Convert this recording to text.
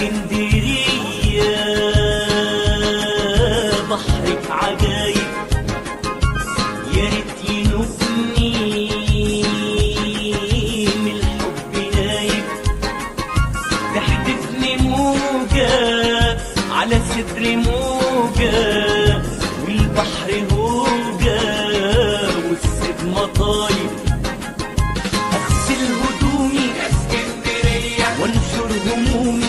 اسكندرية بحرك عجايب، يا ريت ينوبني من الحب نايب، تحدفني موجة على صدري موجة، والبحر هوجة والسيد مطايب، اغسل هدومي يا اسكندرية وانشر همومي